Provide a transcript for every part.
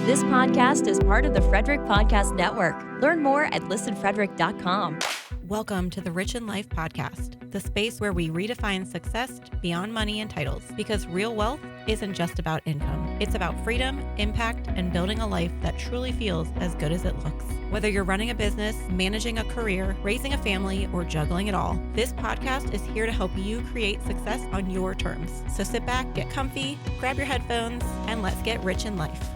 This podcast is part of the Frederick Podcast Network. Learn more at listenfrederick.com. Welcome to the Rich in Life podcast, the space where we redefine success beyond money and titles, because real wealth isn't just about income. It's about freedom, impact, and building a life that truly feels as good as it looks. Whether you're running a business, managing a career, raising a family, or juggling it all, this podcast is here to help you create success on your terms. So sit back, get comfy, grab your headphones, and let's get rich in life.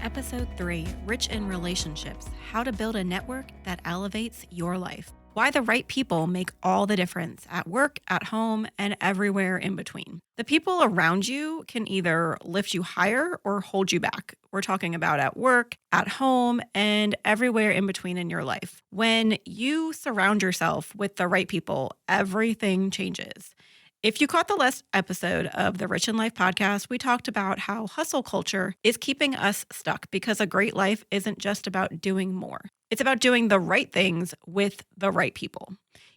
Episode 3, Rich in Relationships, How to Build a Network That Elevates Your Life. Why the right people make all the difference at work, at home, and everywhere in between. The people around you can either lift you higher or hold you back. We're talking about at work, at home, and everywhere in between in your life. When you surround yourself with the right people, everything changes. If you caught the last episode of the Rich in Life podcast, we talked about how hustle culture is keeping us stuck because a great life isn't just about doing more. It's about doing the right things with the right people.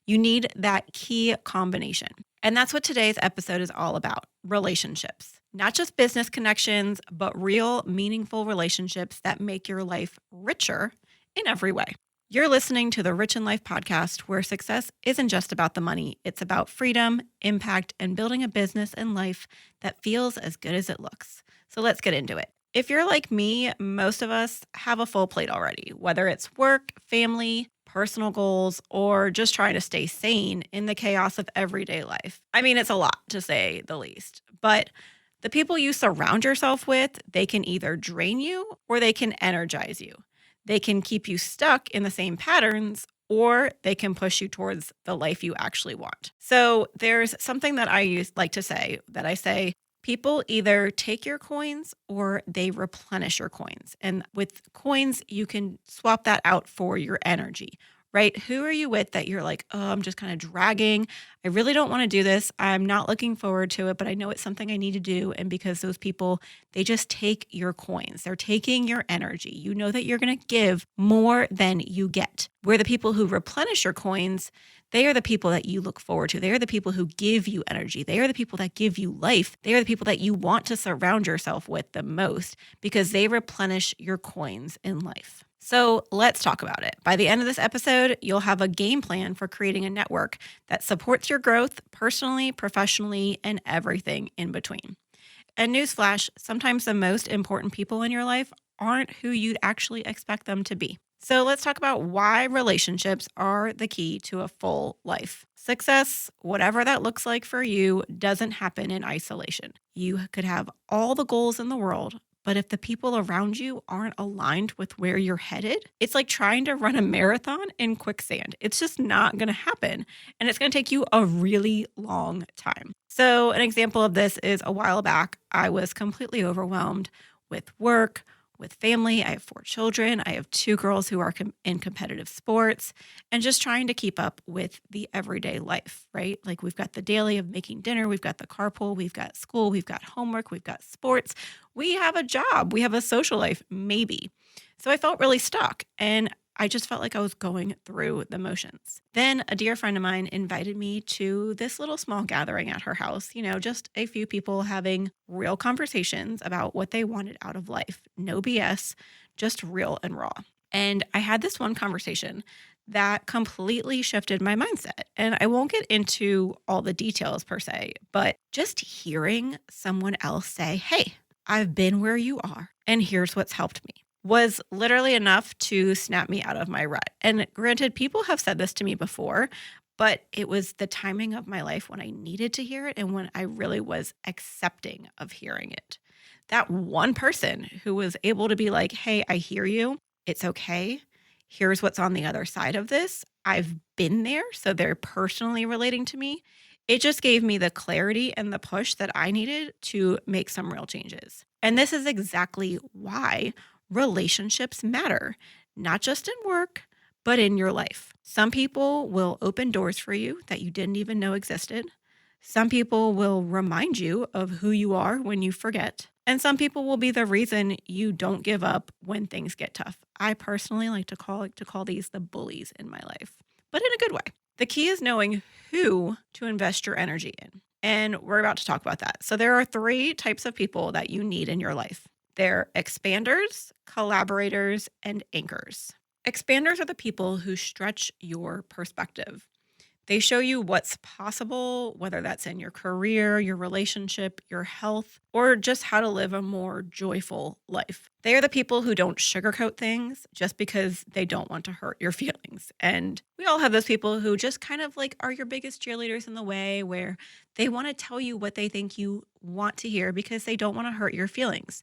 You need that key combination. And that's what today's episode is all about, relationships. Not just business connections, but real, meaningful relationships that make your life richer in every way. You're listening to the Rich in Life podcast, where success isn't just about the money. It's about freedom, impact, and building a business and life that feels as good as it looks. So let's get into it. If you're like me, most of us have a full plate already, whether it's work, family, personal goals, or just trying to stay sane in the chaos of everyday life. I mean, it's a lot, to say the least. But the people you surround yourself with, they can either drain you or they can energize you. They can keep you stuck in the same patterns, or they can push you towards the life you actually want. So there's something that I like to say, that I say, people either take your coins or they replenish your coins. And with coins, you can swap that out for your energy, right? Who are you with that you're like, oh, I'm just kind of dragging. I really don't want to do this. I'm not looking forward to it, but I know it's something I need to do. And because those people, they just take your coins. They're taking your energy. You know that you're going to give more than you get. Where the people who replenish your coins, they are the people that you look forward to. They are the people who give you energy. They are the people that give you life. They are the people that you want to surround yourself with the most because they replenish your coins in life. So let's talk about it. By the end of this episode, you'll have a game plan for creating a network that supports your growth personally, professionally, and everything in between. And newsflash, sometimes the most important people in your life aren't who you'd actually expect them to be. So let's talk about why relationships are the key to a full life. Success, whatever that looks like for you, doesn't happen in isolation. You could have all the goals in the world, but if the people around you aren't aligned with where you're headed, it's like trying to run a marathon in quicksand. It's just not going to happen. And it's going to take you a really long time. So an example of this is a while back, I was completely overwhelmed with work, with family. I have 4 children. I have 2 girls who are in competitive sports, and just trying to keep up with the everyday life, right? Like we've got the daily of making dinner, we've got the carpool, we've got school, we've got homework, we've got sports, we have a job, we have a social life, maybe. So I felt really stuck, and I just felt like I was going through the motions. Then a dear friend of mine invited me to this little small gathering at her house, just a few people having real conversations about what they wanted out of life. No BS, just real and raw. And I had this one conversation that completely shifted my mindset. And I won't get into all the details per se, but just hearing someone else say, hey, I've been where you are, and here's what's helped me, was literally enough to snap me out of my rut. And granted, people have said this to me before, but it was the timing of my life when I needed to hear it and when I really was accepting of hearing it. That one person who was able to be like, hey, I hear you. It's okay. Here's what's on the other side of this. I've been there, so they're personally relating to me. It just gave me the clarity and the push that I needed to make some real changes. And this is exactly why relationships matter, not just in work, but in your life. Some people will open doors for you that you didn't even know existed. Some people will remind you of who you are when you forget. And some people will be the reason you don't give up when things get tough. I personally like to call these the bullies in my life, but in a good way. The key is knowing who to invest your energy in. And we're about to talk about that. So there are 3 types of people that you need in your life. They're expanders, collaborators, and anchors. Expanders are the people who stretch your perspective. They show you what's possible, whether that's in your career, your relationship, your health, or just how to live a more joyful life. They are the people who don't sugarcoat things just because they don't want to hurt your feelings. And we all have those people who just kind of like are your biggest cheerleaders in the way, where they want to tell you what they think you want to hear because they don't want to hurt your feelings.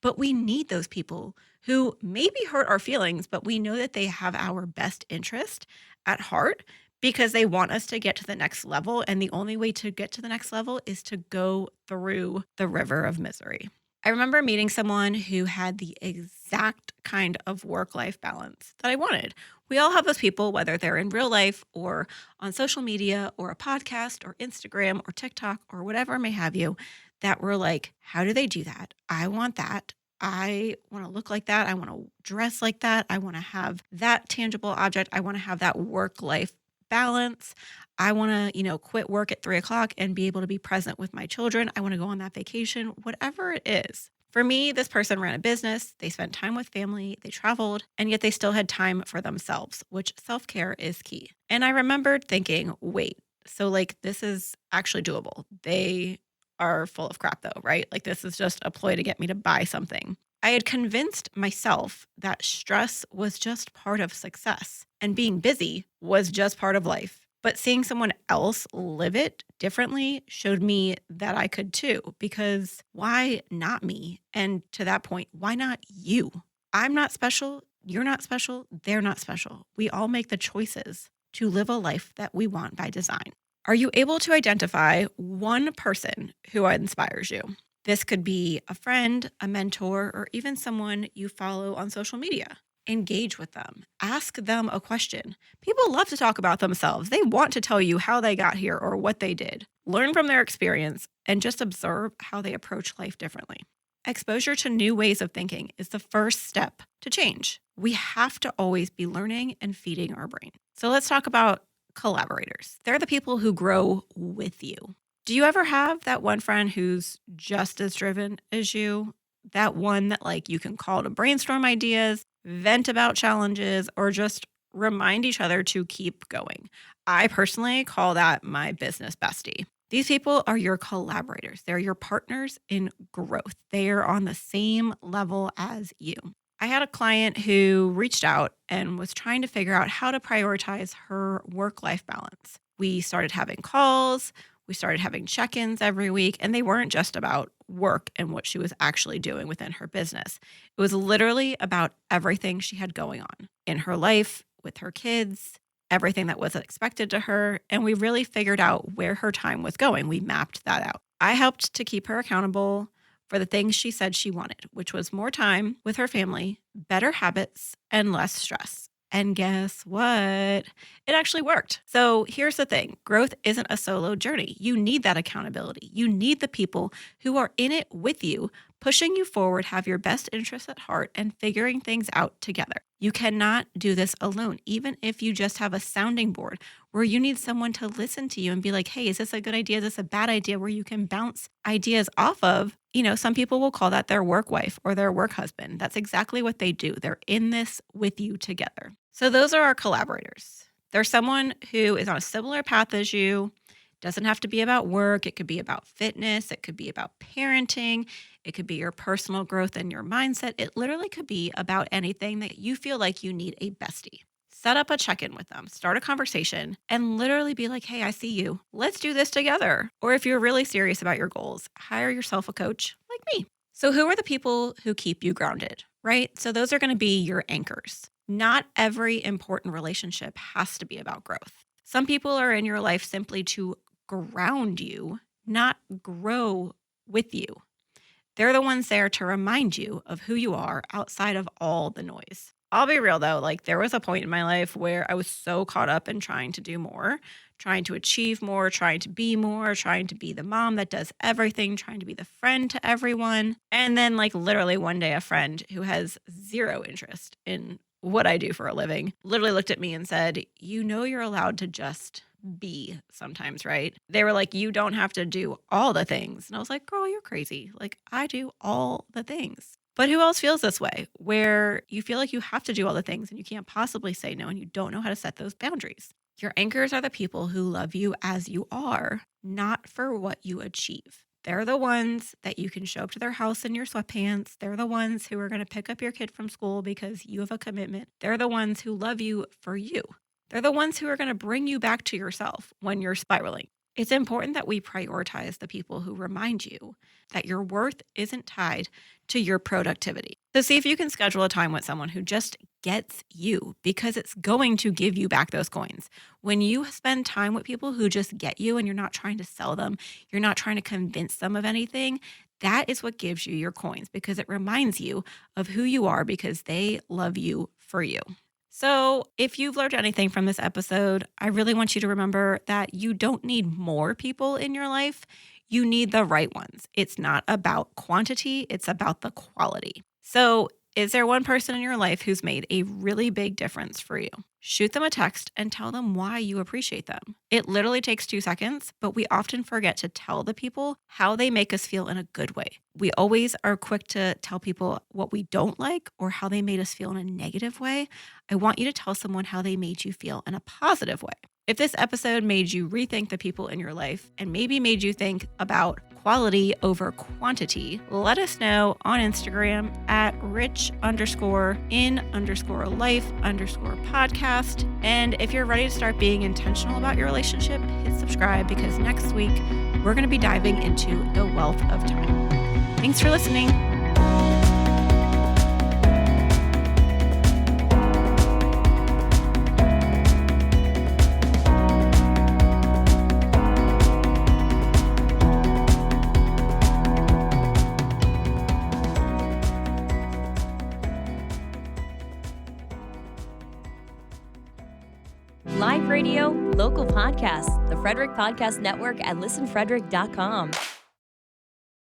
But we need those people who maybe hurt our feelings, but we know that they have our best interest at heart because they want us to get to the next level. And the only way to get to the next level is to go through the river of misery. I remember meeting someone who had the exact kind of work life balance that I wanted. We all have those people, whether they're in real life or on social media or a podcast or Instagram or TikTok or whatever may have you, that were like, how do they do that? I want that. I want to look like that. I want to dress like that. I want to have that tangible object. I want to have that work life balance. I want to, quit work at 3 o'clock and be able to be present with my children. I want to go on that vacation, whatever it is. For me, this person ran a business. They spent time with family, they traveled, and yet they still had time for themselves, which self-care is key. And I remembered thinking, wait, so like this is actually doable. They are full of crap though, right? Like this is just a ploy to get me to buy something. I had convinced myself that stress was just part of success and being busy was just part of life. But seeing someone else live it differently showed me that I could too, because why not me? And to that point, why not you? I'm not special. You're not special. They're not special. We all make the choices to live a life that we want by design. Are you able to identify one person who inspires you? This could be a friend, a mentor, or even someone you follow on social media. Engage with them. Ask them a question. People love to talk about themselves. They want to tell you how they got here or what they did. Learn from their experience and just observe how they approach life differently. Exposure to new ways of thinking is the first step to change. We have to always be learning and feeding our brain. So let's talk about collaborators. They're the people who grow with you. Do you ever have that one friend who's just as driven as you? That one that like you can call to brainstorm ideas, vent about challenges, or just remind each other to keep going. I personally call that my business bestie. These people are your collaborators. They're your partners in growth. They are on the same level as you. I had a client who reached out and was trying to figure out how to prioritize her work-life balance. We started having calls, we started having check-ins every week, and they weren't just about work and what she was actually doing within her business. It was literally about everything she had going on in her life, with her kids, everything that was expected to her, and we really figured out where her time was going. We mapped that out. I helped to keep her accountable for the things she said she wanted, which was more time with her family, better habits, and less stress. And guess what? It actually worked. So here's the thing. Growth isn't a solo journey. You need that accountability. You need the people who are in it with you, pushing you forward, have your best interests at heart, and figuring things out together. You cannot do this alone, even if you just have a sounding board where you need someone to listen to you and be like, hey, is this a good idea? Is this a bad idea? Where you can bounce ideas off of. Some people will call that their work wife or their work husband. That's exactly what they do. They're in this with you together. So those are our collaborators. They're someone who is on a similar path as you. Doesn't have to be about work. It could be about fitness. It could be about parenting. It could be your personal growth and your mindset. It literally could be about anything that you feel like you need a bestie. Set up a check-in with them, start a conversation, and literally be like, hey, I see you. Let's do this together. Or if you're really serious about your goals, hire yourself a coach like me. So who are the people who keep you grounded, right? So those are going to be your anchors. Not every important relationship has to be about growth. Some people are in your life simply to ground you, not grow with you. They're the ones there to remind you of who you are outside of all the noise. I'll be real though, like there was a point in my life where I was so caught up in trying to do more, trying to achieve more, trying to be more, trying to be the mom that does everything, trying to be the friend to everyone. And then like literally one day a friend who has zero interest in what I do for a living literally looked at me and said, you're allowed to just be sometimes, right? They were like, you don't have to do all the things. And I was like, girl, you're crazy. Like I do all the things. But who else feels this way, where you feel like you have to do all the things and you can't possibly say no and you don't know how to set those boundaries? Your anchors are the people who love you as you are, not for what you achieve. They're the ones that you can show up to their house in your sweatpants. They're the ones who are going to pick up your kid from school because you have a commitment. They're the ones who love you for you. They're the ones who are going to bring you back to yourself when you're spiraling. It's important that we prioritize the people who remind you that your worth isn't tied to your productivity. So see if you can schedule a time with someone who just gets you, because it's going to give you back those coins. When you spend time with people who just get you and you're not trying to sell them, you're not trying to convince them of anything, that is what gives you your coins, because it reminds you of who you are because they love you for you. So if you've learned anything from this episode, I really want you to remember that you don't need more people in your life. You need the right ones. It's not about quantity, it's about the quality. So is there one person in your life who's made a really big difference for you? Shoot them a text and tell them why you appreciate them. It literally takes 2 seconds, but we often forget to tell the people how they make us feel in a good way. We always are quick to tell people what we don't like or how they made us feel in a negative way. I want you to tell someone how they made you feel in a positive way. If this episode made you rethink the people in your life and maybe made you think about quality over quantity, let us know on Instagram at rich_in_life_podcast. And if you're ready to start being intentional about your relationship, hit subscribe, because next week we're going to be diving into the wealth of time. Thanks for listening. Live radio, local podcasts, the Frederick Podcast Network at listenfrederick.com.